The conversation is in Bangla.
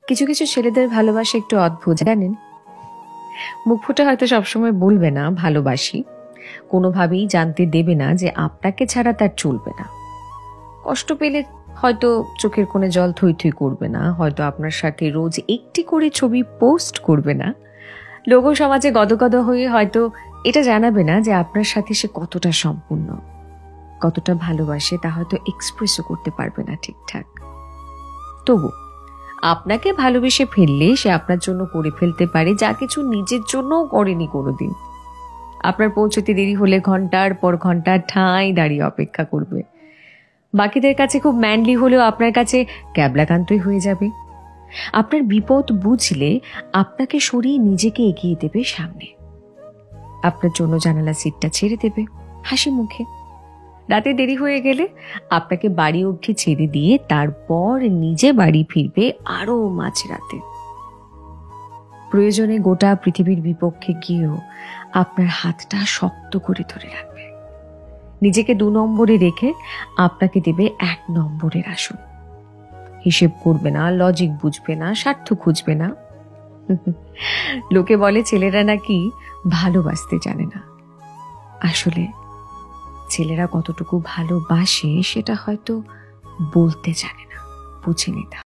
কিছু কিছু ছেলেদের ভালোবাসা একটু অদ্ভুত, জানেন? মুখ ফুটে হয়তো সবসময় বলবে না ভালোবাসি, কোনোভাবেই জানতে দেবে না যে আপনাকে ছাড়া তার চলবে না। কষ্ট পেলে হয়তো চোখের কোণে জল থই থই করবে না, হয়তো আপনার সাথে রোজ একটি করে ছবি পোস্ট করবে না, লোক সমাজে গদগদ হয়ে হয়তো এটা জানাবে না যে আপনার সাথে সে কতটা সম্পূর্ণ, কতটা ভালোবাসে তা হয়তো এক্সপ্রেসও করতে পারবে না ঠিকঠাক। তবু আপনাকে ভালোবেসে ফেললে সে আপনার জন্য করে ফেলতে পারে যা কিছু নিজের জন্যও করেনি কোনোদিন। আপনার পৌঁছতে দেরি হলে ঘন্টার পর ঘন্টা ঠাঁই দাঁড়িয়ে অপেক্ষা করবে। বাকিদের কাছে খুব ম্যানলি হলেও আপনার কাছে ক্যাবলাকান্তই হয়ে যাবে। আপনার বিপদ বুঝলে আপনাকে সরিয়ে নিজেকে এগিয়ে দেবে সামনে। আপনার জন্য জানালা সিটটা ছেড়ে দেবে হাসি মুখে। রাতে দেরি হয়ে গেলে আপনাকে বাড়ি অবধি ছেড়ে দিয়ে তারপর নিজে বাড়ি ফিরবে আরো মাঝরাতে। প্রয়োজনে গোটা পৃথিবীর বিপক্ষে গিয়েও আপনার হাতটা শক্ত করে ধরে রাখবে। নিজেকে 2 নম্বরে রেখে আপনাকে দেবে 1 নম্বরের আসন। হিসেব করবে না, লজিক বুঝবে না, স্বার্থ খুঁজবে না। লোকে বলে ছেলেরা নাকি ভালোবাসতে জানে না। আসলে ছেলেরা কতটুকু ভালোবাসে সেটা হয়তো বলতে জানে না, বুঝেনি তা।